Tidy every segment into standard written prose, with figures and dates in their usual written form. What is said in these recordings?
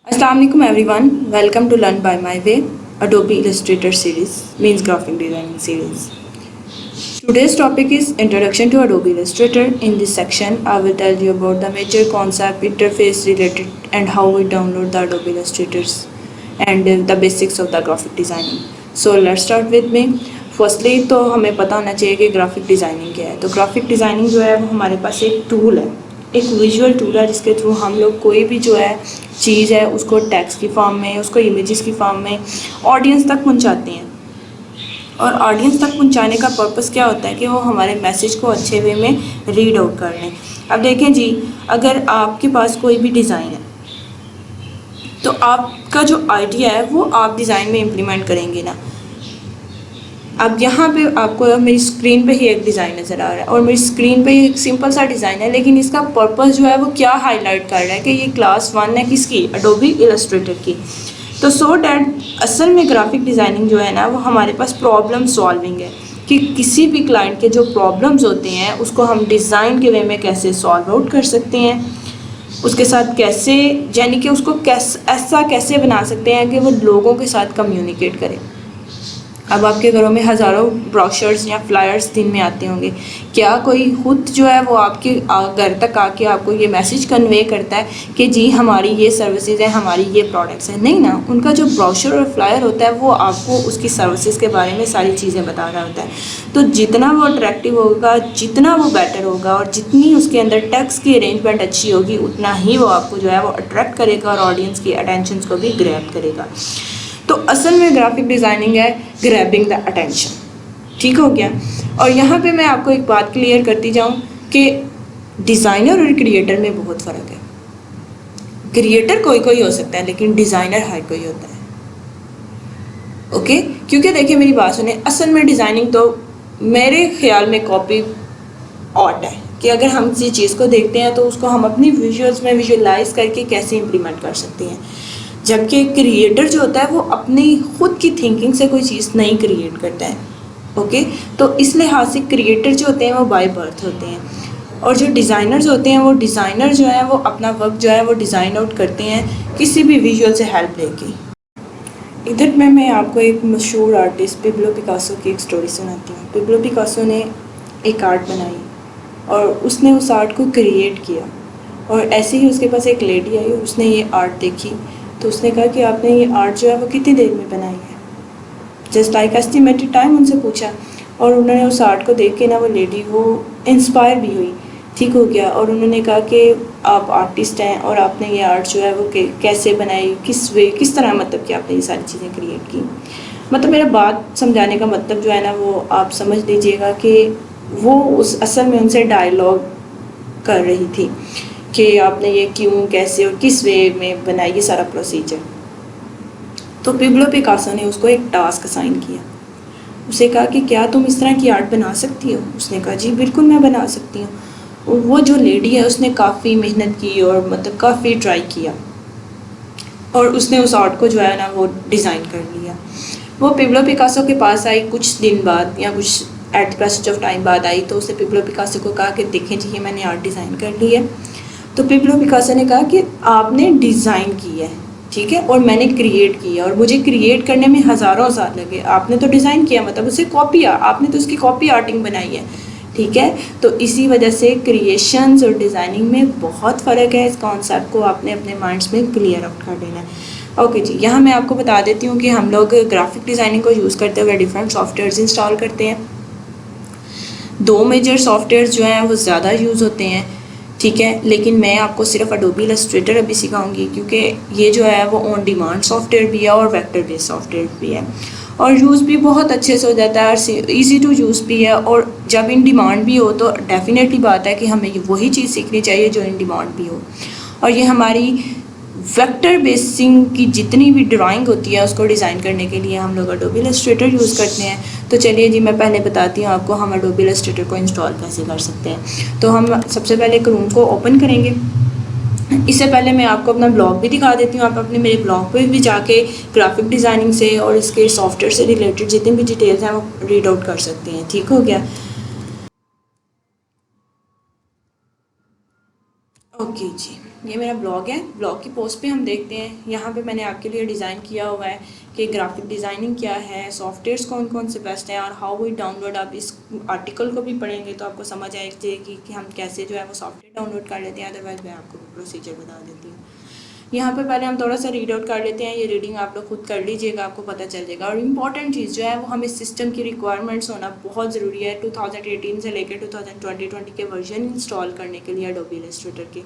Assalamualaikum everyone. Welcome to Learn by My Way, Adobe Illustrator series, means graphic designing series. Today's topic is Introduction to Adobe Illustrator. In this section, I will tell you about the major concept, interface related, and how we download the Adobe Illustrators and the basics of the graphic designing. So let's start with me. Firstly तो हमें पता होना चाहिए कि graphic designing क्या है। तो graphic designing जो है वो हमारे पास एक टूल है, एक विजुअल टूल है जिसके थ्रू हम लोग कोई भी जो है चीज़ है उसको टेक्स्ट की फॉर्म में, उसको इमेजेस की फॉर्म में ऑडियंस तक पहुंचाते हैं। और ऑडियंस तक पहुंचाने का पर्पस क्या होता है कि वो हमारे मैसेज को अच्छे वे में रीड आउट कर लें। अब देखें जी, अगर आपके पास कोई भी डिज़ाइन है तो आपका जो आइडिया है वो आप डिज़ाइन में इम्प्लीमेंट करेंगे ना। अब यहाँ पे आपको मेरी स्क्रीन पे ही एक डिज़ाइन नज़र आ रहा है और मेरी स्क्रीन पे एक सिंपल सा डिज़ाइन है, लेकिन इसका पर्पस जो है वो क्या हाईलाइट कर रहा है कि ये क्लास 1 है किसकी, एडोबी इलस्ट्रेटर की। तो सो डैट असल में ग्राफिक डिज़ाइनिंग जो है ना वो हमारे पास प्रॉब्लम सॉल्विंग है कि किसी भी क्लाइंट के जो प्रॉब्लम्स होते हैं उसको हम डिज़ाइन के वे में कैसे सॉल्व आउट कर सकते हैं, उसके साथ कैसे, यानी कि उसको ऐसा कैसे बना सकते हैं कि वो लोगों के साथ कम्युनिकेट करे। अब आपके घरों में हज़ारों ब्रोशर्स या फ्लायर्स दिन में आते होंगे, क्या कोई खुद जो है वो आपके घर तक आके आपको ये मैसेज कन्वे करता है कि जी हमारी ये सर्विसेज है, हमारी ये प्रोडक्ट्स हैं? नहीं ना, उनका जो ब्रोशर और फ्लायर होता है वो आपको उसकी सर्विसेज के बारे में सारी चीज़ें बता रहा होता है। तो जितना वो अट्रैक्टिव होगा, जितना वो बेटर होगा और जितनी उसके अंदर टेक्स्ट की अरेंजमेंट अच्छी होगी, उतना ही वो आपको जो है वो अट्रैक्ट करेगा और ऑडियंस की अटेंशन को भी ग्रैब करेगा। तो असल में ग्राफिक डिज़ाइनिंग है ग्रैबिंग द अटेंशन। ठीक हो गया। और यहाँ पे मैं आपको एक बात क्लियर करती जाऊँ कि डिज़ाइनर और क्रिएटर में बहुत फ़र्क है। क्रिएटर कोई कोई हो सकता है लेकिन डिज़ाइनर हर कोई होता है। ओके, क्योंकि देखिए मेरी बात सुने, असल में डिज़ाइनिंग तो मेरे ख्याल में कॉपी आर्ट है कि अगर हम किसी चीज़ को देखते हैं तो उसको हम अपनी विजुअल्स में विजुअलाइज करके कैसे इम्प्लीमेंट कर सकते हैं। जबकि क्रिएटर जो होता है वो अपनी खुद की थिंकिंग से कोई चीज़ नहीं क्रिएट करता है। ओके, तो इस लिहाज से क्रिएटर जो होते हैं वो बाय बर्थ होते हैं और जो डिज़ाइनर्स होते हैं वो डिज़ाइनर जो है वो अपना वर्क जो है वो डिज़ाइन आउट करते हैं किसी भी विजुअल से हेल्प लेके। इधर मैं आपको एक मशहूर आर्टिस्ट पेब्लो पिकासो की एक स्टोरी सुनाती हूँ। पेब्लो पिकासो ने एक आर्ट बनाई और उसने उस आर्ट को क्रिएट किया और ऐसे ही उसके पास एक लेडी आई और उसने ये आर्ट देखी तो उसने कहा कि आपने ये आर्ट जो है वो कितनी देर में बनाई है, जस्ट लाइक एस्टिमेटेड टाइम उनसे पूछा। और उन्होंने उस आर्ट को देख के ना वो लेडी वो इंस्पायर भी हुई। ठीक हो गया। और उन्होंने कहा कि आप आर्टिस्ट हैं और आपने ये आर्ट जो है वो कैसे बनाई, किस तरह, मतलब कि आपने ये सारी चीज़ें क्रिएट की। मतलब मेरा बात समझाने का मतलब जो है ना वो आप समझ लीजिएगा कि वो उस असल में उनसे डायलॉग कर रही थी कि आपने ये क्यों, कैसे और किस वे में बनाई, ये सारा प्रोसीजर। तो पेब्लो पिकासो ने उसको एक टास्क असाइन किया। उसे कहा कि क्या तुम इस तरह की आर्ट बना सकती हो? उसने कहा जी बिल्कुल मैं बना सकती हूँ। और वो जो लेडी है उसने काफ़ी मेहनत की और मतलब काफ़ी ट्राई किया और उसने उस आर्ट को जो है ना वो डिज़ाइन कर लिया। वो पेब्लो पिकासो के पास आई कुछ दिन बाद या कुछ एट पैसेज ऑफ टाइम बाद आई तो उसने पेब्लो पिकासो को कहा कि देखें जी ये मैंने आर्ट डिज़ाइन कर ली है। तो पेब्लो पिकासो ने कहा कि आपने डिज़ाइन की है, ठीक है, और मैंने क्रिएट किया और मुझे क्रिएट करने में हज़ारों साल लगे। आपने तो डिज़ाइन किया, मतलब उसे कॉपी, आपने तो उसकी कॉपी आर्टिंग बनाई है। ठीक है, तो इसी वजह से क्रिएशंस और डिज़ाइनिंग में बहुत फ़र्क है। इस कॉन्सेप्ट को आपने अपने माइंड्स में क्लियर आउट कर देना है। ओके जी, यहाँ मैं आपको बता देती हूँ कि हम लोग ग्राफिक डिज़ाइनिंग को यूज़ करते हुए डिफरेंट सॉफ्टवेयर्स इंस्टॉल करते हैं। 2 मेजर सॉफ्टवेयर्स जो हैं वो ज़्यादा यूज़ होते हैं, ठीक है, लेकिन मैं आपको सिर्फ अडोबी इलस्ट्रेटर अभी सिखाऊंगी क्योंकि ये जो है वो ऑन डिमांड सॉफ्टवेयर भी है और वेक्टर बेस्ड सॉफ्टवेयर भी है और यूज़ भी बहुत अच्छे से हो जाता है और इजी टू यूज़ भी है। और जब इन डिमांड भी हो तो डेफिनेटली बात है कि हमें वही चीज़ सीखनी चाहिए जो इन डिमांड भी हो। और ये हमारी वेक्टर बेसिंग की जितनी भी ड्राइंग होती है उसको डिज़ाइन करने के लिए हम लोग अडोबी इलस्ट्रेटर यूज़ करते हैं। तो चलिए जी मैं पहले बताती हूँ आपको हम अडोबी इलस्ट्रेटर को इंस्टॉल कैसे कर सकते हैं। तो हम सबसे पहले क्रोम को ओपन करेंगे। इससे पहले मैं आपको अपना ब्लॉग भी दिखा देती हूँ। आप अपने मेरे ब्लॉग पे भी जाके ग्राफिक डिज़ाइनिंग से और इसके सॉफ्टवेयर से रिलेटेड जितनी भी डिटेल्स हैं वो रीड आउट कर सकते हैं। ठीक हो गया। ओके जी, ये मेरा ब्लॉग है। ब्लॉग की पोस्ट पे हम देखते हैं, यहाँ पे मैंने आपके लिए डिज़ाइन किया हुआ है कि ग्राफिक डिज़ाइनिंग क्या है, सॉफ्टवेयर्स कौन कौन से बेस्ट हैं और हाउ वी डाउनलोड। आप इस आर्टिकल को भी पढ़ेंगे तो आपको समझ आएगी कि हम कैसे जो है वो सॉफ्टवेयर डाउनलोड कर लेते हैं। अदरवाइज मैं आपको प्रोसीजर बता देती हूँ। यहाँ पे पहले हम थोड़ा सा रीड आउट कर लेते हैं। ये रीडिंग आप लोग खुद कर लीजिएगा, आपको पता चल जाएगा। और इम्पॉर्टेंट चीज़ जो है वो हमें सिस्टम की रिक्वायरमेंट्स होना बहुत ज़रूरी है। 2018 से लेकर 2020 के वर्जन इंस्टॉल करने के लिए एडोबी इलस्ट्रेटर की,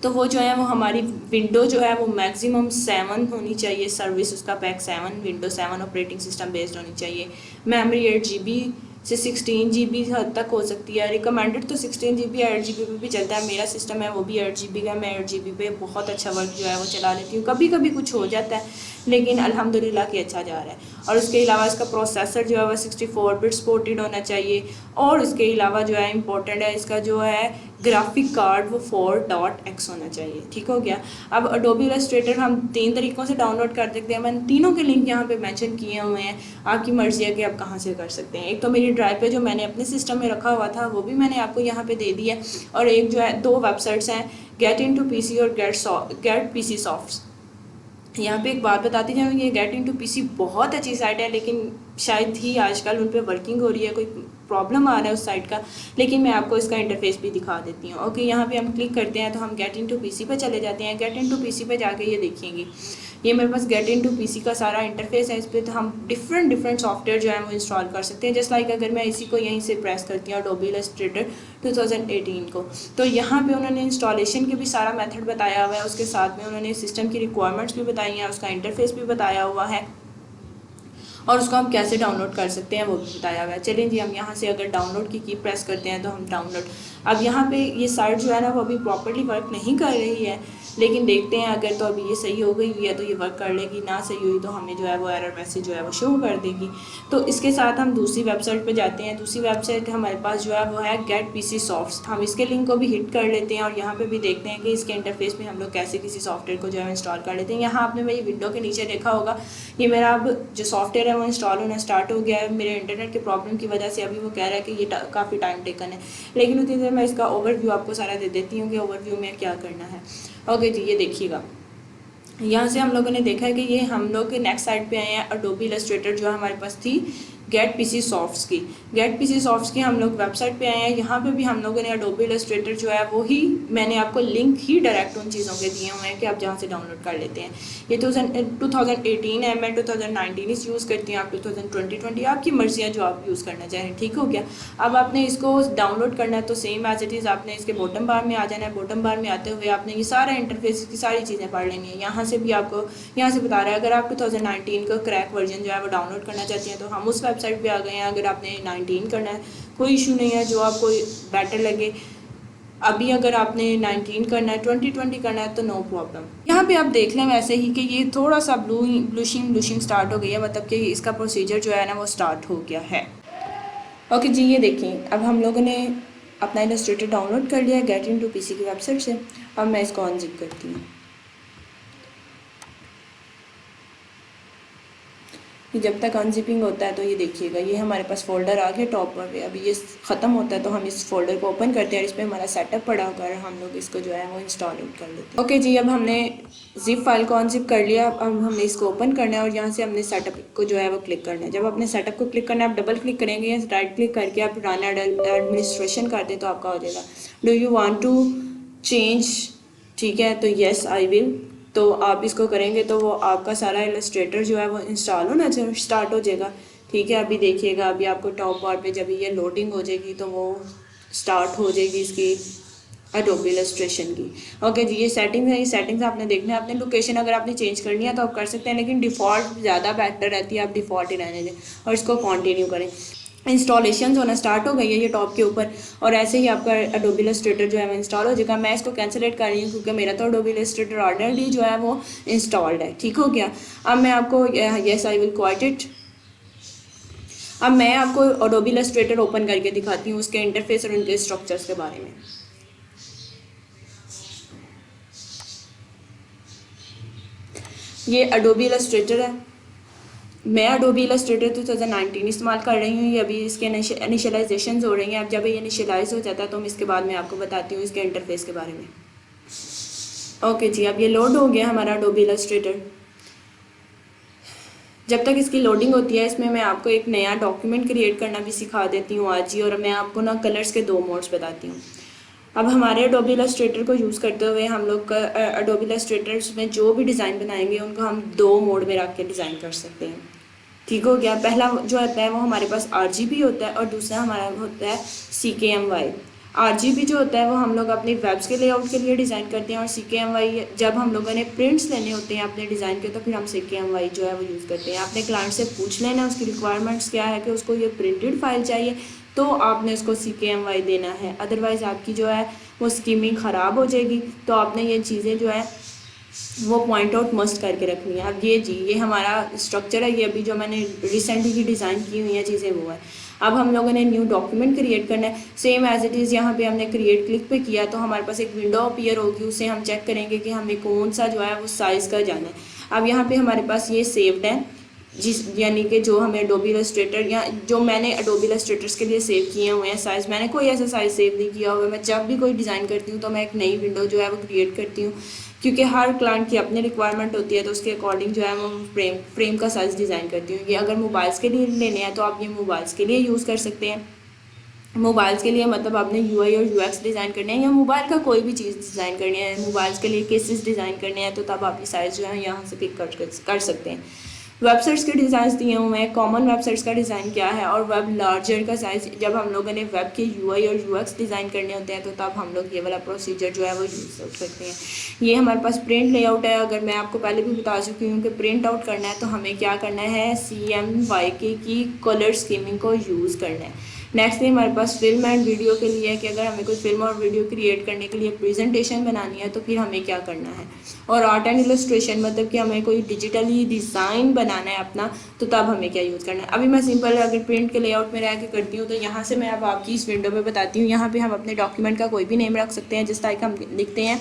तो वो जो है वो हमारी विंडो जो है वो मैक्सिमम 7 होनी चाहिए। सर्विस उसका pack 7, window 7 operating system based होनी चाहिए। मेमोरी 8 GB से 16 GB हद तक हो सकती है। रिकमेंडेड तो 16 GB 8 GB पे भी चलता है। मेरा सिस्टम है वो भी 8 GB का। मैं 8 GB पे बहुत अच्छा वर्क जो है वो चला लेती हूँ। कभी कभी कुछ हो जाता है लेकिन अल्हम्दुलिल्लाह कि अच्छा जा रहा है। और उसके अलावा इसका प्रोसेसर जो है वो 64 बिट सपोर्टेड होना चाहिए। और उसके अलावा जो है इम्पोर्टेंट है इसका जो है ग्राफिक कार्ड वो 4.x होना चाहिए। ठीक हो गया। अब अडोबी इलस्ट्रेटर हम 3 तरीक़ों से डाउनलोड कर सकते हैं। मैंने तीनों के लिंक यहाँ पे मेंशन किए हुए हैं, आपकी मर्ज़ी है कि आप कहाँ से कर सकते हैं। एक तो मेरी ड्राइव पे जो मैंने अपने सिस्टम में रखा हुआ था वो भी मैंने आपको यहाँ पे दे दिया। और एक जो है 2 वेबसाइट्स हैं, गेट इनटू पीसी और गेट पीसी सॉफ्ट। यहाँ पे एक बात बताती जाऊँ, ये गेट इनटू पीसी बहुत अच्छी साइट है, लेकिन शायद ही आजकल उन पर वर्किंग हो रही है, कोई प्रॉब्लम आ रहा है उस साइट का। लेकिन मैं आपको इसका इंटरफेस भी दिखा देती हूँ। ओके, यहाँ पे हम क्लिक करते हैं तो हम गेट इनटू पीसी पे चले जाते हैं। गेट इनटू पीसी पे जाके ये देखेंगे, ये मेरे पास गेट इनटू पीसी का सारा इंटरफेस है। इस पर तो हम डिफरेंट सॉफ्टवेयर जो है वो इंस्टॉल कर सकते हैं। जस्ट लाइक अगर मैं इसी को यहीं से प्रेस करती हूँ अडोबी इलस्ट्रेटर 2018 को, तो यहाँ पे उन्होंने इंस्टॉलेशन के भी सारा मेथड बताया हुआ है। उसके साथ में उन्होंने सिस्टम की रिक्वायरमेंट्स भी बताई हैं, उसका इंटरफेस भी बताया हुआ है और उसको हम कैसे डाउनलोड कर सकते हैं वो भी बताया हुआ है। चलिए जी, हम यहाँ से अगर डाउनलोड की प्रेस करते हैं तो हम डाउनलोड, अब यहाँ पे ये साइट जो है ना वो अभी प्रॉपर्ली वर्क नहीं कर रही है, लेकिन देखते हैं अगर तो अभी ये सही हो गई है तो ये वर्क कर लेगी, ना सही हुई तो हमें जो है वो एरर मैसेज जो है वो शो कर देगी। तो इसके साथ हम दूसरी वेबसाइट पे जाते हैं। दूसरी वेबसाइट हमारे पास जो है वो है गेट पीसी सॉफ्ट। हम इसके लिंक को भी हिट कर लेते हैं और यहाँ पे भी देखते हैं कि इसके इंटरफेस में हम लोग कैसे किसी सॉफ्टवेयर को जो है इंस्टॉल कर लेते हैं। यहाँ आपने मेरी विंडो के नीचे देखा होगा, ये मेरा अब जो सॉफ्टवेयर है वो इंस्टॉल होना स्टार्ट हो गया है। मेरे इंटरनेट के प्रॉब्लम की वजह से अभी वो कह रहा है कि ये काफ़ी टाइम टेकन है, लेकिन उतनी देर मैं इसका ओवरव्यू आपको सारा दे देती हूँ कि ओवरव्यू में क्या करना है। ओके जी, ये देखिएगा, यहाँ से हम लोगों ने देखा है कि ये हम लोग नेक्स्ट साइड पे आए हैं। अडोबी इलस्ट्रेटर जो हमारे पास थी गेट पीसी सॉफ्ट्स की, गेट पीसी सॉफ्ट्स की हम लोग वेबसाइट पे आए हैं। यहाँ पे भी हम लोगों ने अडोबी इलस्ट्रेटर जो है वो ही मैंने आपको लिंक ही डायरेक्ट उन चीज़ों के दिए हुए हैं कि आप जहाँ से डाउनलोड कर लेते हैं। ये 2018 है, मैं 2019 यूज़ करती हूँ, आप 2020 आपकी मर्ज़ी है जो आप यूज़ करना चाहें। ठीक हो गया। अब आपने इसको डाउनलोड करना है तो सेम एज इट इज़ आपने इसके बॉटम बार में आ जाना है। बॉटम बार में आते हुए आपने ये सारा इंटरफेस की सारी चीज़ें पढ़ लेनी है। यहाँ से भी आपको यहाँ से बता रहा है अगर आप 2019 का क्रैक वर्जन जो है वो डाउनलोड करना चाहती हैं तो हम उस वेबसाइट पे आ गए हैं। अगर आपने 19 करना है कोई इशू नहीं है, जो आपको बेटर लगे। अभी अगर आपने 19 करना है, 2020 करना है तो नो प्रॉब्लम। यहाँ पे आप देख लें वैसे ही कि ये थोड़ा सा ब्लूशिंग स्टार्ट हो गई है, मतलब कि इसका प्रोसीजर जो है ना वो स्टार्ट हो गया है। ओके जी, ये देखिए अब हम लोगों ने अपना इलस्ट्रेटर डाउनलोड कर लिया गेट इनटू पीसी की वेबसाइट से। अब मैं इसको अनजिप करती हूँ। कि जब तक अनजिपिंग होता है तो ये देखिएगा ये हमारे पास फोल्डर आ गया टॉप पर। अभी ये ख़त्म होता है तो हम इस फोल्डर को ओपन करते हैं और इस पर हमारा सेटअप पड़ा होगा और हम लोग इसको जो है वो इंस्टॉल कर लेते हैं। ओके जी, अब हमने जिप फाइल को अनजिप कर लिया। अब हमने इसको ओपन करना है और यहाँ से हमने सेटअप को जो है वो क्लिक करना है। जब अपने सेटअप को क्लिक करना है, आप डबल क्लिक करेंगे या राइट क्लिक करके आप रन एडमिनिस्ट्रेशन कर दें तो आपका हो जाएगा। Do you want to change, ठीक है, तो येस आई विल, तो आप इसको करेंगे तो वो आपका सारा इलस्ट्रेटर जो है वो इंस्टॉल होना स्टार्ट हो जाएगा। ठीक है, अभी देखिएगा, अभी आपको टॉप बार पे जब ये लोडिंग हो जाएगी तो वो स्टार्ट हो जाएगी इसकी एडोबी इलस्ट्रेशन की। ओके जी, ये सेटिंग्स है, ये सेटिंग्स आपने देखना है। अपनी लोकेशन अगर आपने चेंज करनी है तो आप कर सकते हैं, लेकिन डिफ़ॉल्ट ज़्यादा बेटर रहती है, आप डिफ़ॉल्ट ही रहने दें और इसको कंटिन्यू करें। इंस्टॉलेशन होना स्टार्ट हो गई है ये टॉप के ऊपर और ऐसे ही आपका अडोबी इलस्ट्रेटर जो है वो इंस्टॉल हो जाएगा। मैं इसको कैंसिलेट कर रही हूँ क्योंकि मेरा तो अडोबी इलस्ट्रेटर ऑलरेडी जो है वो इंस्टॉल्ड है। ठीक हो गया। अब मैं आपको yes I will quite it. अब मैं आपको अडोबी इलस्ट्रेटर ओपन करके दिखाती हूँ, उसके इंटरफेस और उनके स्ट्रक्चर्स के बारे में। ये अडोबी इलस्ट्रेटर है, मैं अडोबी इलस्ट्रेटर 2019 इस्तेमाल कर रही हूँ। ये अभी इसके इनिशियलाइजेशन हो रही हैं। अब जब ये इनिशियलाइज हो जाता है तो हम इसके बाद मैं आपको बताती हूँ इसके इंटरफेस के बारे में। ओके जी, अब ये लोड हो गया हमारा अडोबी इलस्ट्रेटर। जब तक इसकी लोडिंग होती है, इसमें मैं आपको एक नया डॉक्यूमेंट क्रिएट करना भी सिखा देती हूँ आज ही, और मैं आपको ना कलर्स के 2 मोड्स बताती हूँ। अब हमारे अडोबी इलस्ट्रेटर को यूज़ करते हुए हम लोग अडोबी इलस्ट्रेटर्स में जो भी डिज़ाइन बनाएंगे उनको हम 2 मोड में रख के डिज़ाइन कर सकते हैं। ठीक हो गया। पहला जो होता है वो हमारे पास RGB होता है, और दूसरा हमारा होता है CKMY। RGB जो होता है वो हम लोग अपनी वेब्स के लेआउट के लिए डिज़ाइन करते हैं, और CKMY जब हम लोगों ने प्रिंट्स लेने होते हैं अपने डिज़ाइन के, तो फिर हम CKMY जो है वो यूज़ करते हैं। आपने क्लाइंट से पूछ लेना उसकी रिक्वायरमेंट्स क्या है, कि उसको ये प्रिंटेड फाइल चाहिए तो आपने उसको CKMY देना है, अदरवाइज़ आपकी जो है वो स्कीमिंग ख़राब हो जाएगी। तो आपने ये चीज़ें जो है वो पॉइंट आउट मस्ट करके रखनी है। अब ये हमारा स्ट्रक्चर है, ये अभी जो मैंने रिसेंटली डिज़ाइन की हुई है चीज़ें वो है। अब हम लोगों ने न्यू डॉक्यूमेंट क्रिएट करना है, सेम एज इट इज़। यहाँ पे हमने क्रिएट क्लिक पे किया तो हमारे पास एक विंडो अपीयर होगी, उसे हम चेक करेंगे कि हमें कौन सा जो है वो साइज़ का जाना है। अब यहाँ पे हमारे पास ये सेव्ड है, जिस यानी कि जो हमें अडोबी इलस्ट्रेटर या जो मैंने अडोबी इलस्ट्रेटर्स के लिए सेव किए हुए हैं साइज़, मैंने कोई ऐसा साइज़ सेव नहीं किया हुआ है। मैं जब भी कोई डिज़ाइन करती हूँ तो मैं एक नई विंडो जो है वो क्रिएट करती हूँ, क्योंकि हर क्लाइंट की अपनी रिक्वायरमेंट होती है, तो उसके अकॉर्डिंग जो है मैं फ्रेम का साइज़ डिज़ाइन करती हूँ। ये अगर मोबाइल्स के लिए लेने हैं तो आप ये मोबाइल्स के लिए यूज़ कर सकते हैं। मोबाइल्स के लिए मतलब आपने UI और UX डिज़ाइन करने हैं, या मोबाइल का कोई भी चीज़ डिज़ाइन करनी है, मोबाइल्स के लिए केसेस डिज़ाइन करने हैं, तो तब आप ये साइज़ जो है यहाँ से पिक कर सकते हैं। वेबसाइट्स के डिज़ाइन दिए हुए हैं, कॉमन वेबसाइट्स का डिज़ाइन क्या है, और वेब लार्जर का साइज़। जब हम लोगों ने वेब के UI और UX डिज़ाइन करने होते हैं तो तब हम लोग ये वाला प्रोसीजर जो है वो यूज़ कर सकते हैं। ये हमारे पास प्रिंट लेआउट है। अगर मैं आपको पहले भी बता चुकी हूँ कि प्रिंट आउट करना है तो हमें क्या करना है, CMYK की कलर स्कीमिंग को यूज़ करना है। नेक्स्ट हमारे पास फिल्म एंड वीडियो के लिए है, कि अगर हमें कोई फिल्म और वीडियो क्रिएट करने के लिए प्रेजेंटेशन बनानी है तो फिर हमें क्या करना है। और आर्ट एंड इलस्ट्रेशन मतलब कि हमें कोई डिजिटली डिज़ाइन बनाना है अपना, तो तब हमें क्या यूज़ करना है। अभी मैं सिंपल अगर प्रिंट के लेआउट में रह के करती हूँ तो यहाँ से मैं अब आपकी इस विंडो में बताती हूँ। यहाँ पे हम अपने डॉक्यूमेंट का कोई भी नेम रख सकते हैं, जिस टाइप हम लिखते हैं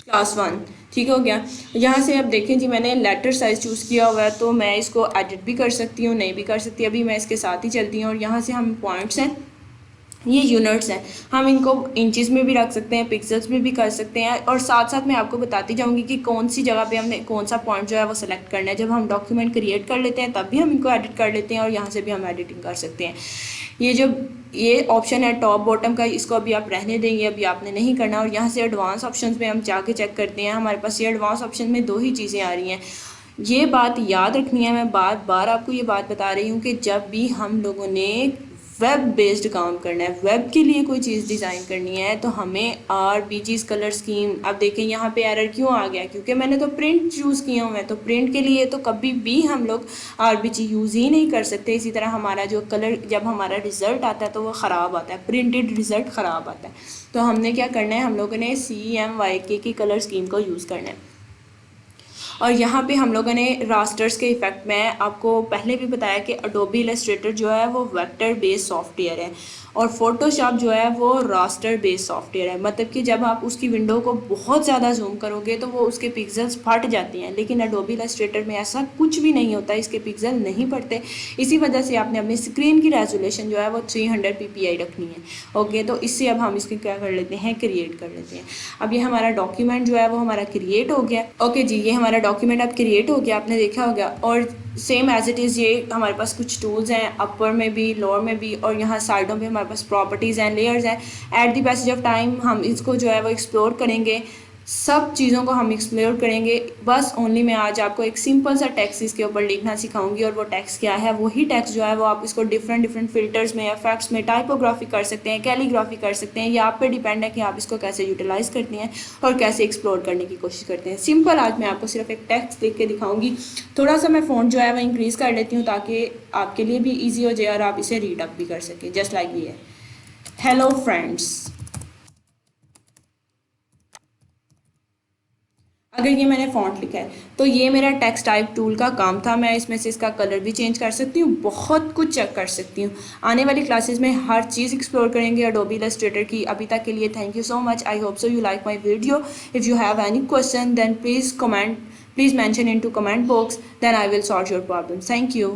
क्लास 1। ठीक हो गया। यहाँ से अब देखें जी, मैंने लेटर साइज़ चूज़ किया हुआ है, तो मैं इसको एडिट भी कर सकती हूँ, नहीं भी कर सकती। अभी मैं इसके साथ ही चलती हूँ, और यहाँ से हम पॉइंट्स हैं, ये यूनिट्स हैं, हम इनको इंचज़ में भी रख सकते हैं, पिक्सल्स में भी कर सकते हैं। और साथ साथ मैं आपको बताती जाऊँगी कि कौन सी जगह पे हमने कौन सा पॉइंट जो है वो सिलेक्ट करना है। जब हम डॉक्यूमेंट क्रिएट कर लेते हैं तब भी हम इनको एडिट कर लेते हैं, और यहाँ से भी हम एडिटिंग कर सकते हैं। ये ऑप्शन है टॉप बॉटम का, इसको अभी आप रहने देंगे, अभी आपने नहीं करना। और यहाँ से एडवांस ऑप्शंस में हम जाके चेक करते हैं, हमारे पास ये एडवांस ऑप्शन में 2 ही चीज़ें आ रही हैं। ये बात याद रखनी है, मैं बार बार आपको ये बात बता रही हूँ कि जब भी हम लोगों ने वेब बेस्ड काम करना है, वेब के लिए कोई चीज़ डिज़ाइन करनी है, तो हमें RBG's कलर स्कीम। अब देखें यहाँ पे एरर क्यों आ गया, क्योंकि मैंने तो प्रिंट यूज़ किया हुआ है, तो प्रिंट के लिए तो कभी भी हम लोग RBG यूज़ ही नहीं कर सकते। इसी तरह हमारा जो कलर, जब हमारा रिज़ल्ट आता है तो वो ख़राब आता है, प्रिंटेड रिज़ल्ट ख़राब आता है। तो हमने क्या करना है, हम लोगों ने CMYK की कलर स्कीम को यूज़ करना है। और यहाँ पे हम लोगों ने रास्टर्स के इफ़ेक्ट में आपको पहले भी बताया कि अडोबी इलस्ट्रेटर जो है वो वेक्टर बेस्ड सॉफ्टवेयर है, और फोटोशॉप जो है वो रास्टर बेस्ड सॉफ्टवेयर है। मतलब कि जब आप उसकी विंडो को बहुत ज़्यादा जूम करोगे तो वो उसके पिक्सल्स फट जाती हैं, लेकिन अडोबी इलस्ट्रेटर में ऐसा कुछ भी नहीं होता, इसके पिक्सल नहीं फटते। इसी वजह से आपने अपनी स्क्रीन की रेजोल्यूशन जो है वो 300 ppi रखनी है। ओके, तो इससे अब हम इसकी क्या कर लेते हैं, क्रिएट कर लेते हैं। अब ये हमारा डॉक्यूमेंट जो है वो हमारा क्रिएट हो गया। ओके जी, ये हमारा डॉक्यूमेंट अब क्रिएट हो गया, आपने देखा होगा। और सेम एज इट इज़ ये हमारे पास कुछ टूल्स हैं, अपर में भी, लोअर में भी, और यहाँ साइडों में हमारे पास प्रॉपर्टीज़ हैं, लेयर्स हैं। At the passage of time हम इसको जो है वो एक्सप्लोर करेंगे, सब चीज़ों को हम एक्सप्लोर करेंगे। बस ओनली मैं आज आपको एक सिंपल सा टेक्स्ट इसके ऊपर लिखना सिखाऊंगी, और वो टेक्स्ट क्या है, वही टेक्स्ट जो है वो आप इसको डिफरेंट फिल्टर्स में, इफेक्ट्स में, टाइपोग्राफी कर सकते हैं, कैलीग्राफी कर सकते हैं। ये आप पे डिपेंड है कि आप इसको कैसे यूटिलाइज़ करते हैं और कैसे एक्सप्लोर करने की कोशिश करते हैं। सिंपल आज मैं आपको सिर्फ एक टेक्स्ट लिख के दिखाऊंगी। थोड़ा सा मैं फ़ॉन्ट जो है वो इंक्रीज़ कर लेती हूँ ताकि आपके लिए भी ईजी हो जाए और आप इसे रीड अप भी कर सकें, जस्ट लाइक ये है, हेलो फ्रेंड्स। अगर ये मैंने फ़ॉन्ट लिखा है तो ये मेरा टेक्स्ट टाइप टूल का काम था। मैं इसमें से इसका कलर भी चेंज कर सकती हूँ, बहुत कुछ चेक कर सकती हूँ। आने वाली क्लासेस में हर चीज़ एक्सप्लोर करेंगे अडोबी इलस्ट्रेटर की। अभी तक के लिए thank you so much. I hope so you like my video. If you have any question then please mention into comment box, then I will solve your problem. Thank you.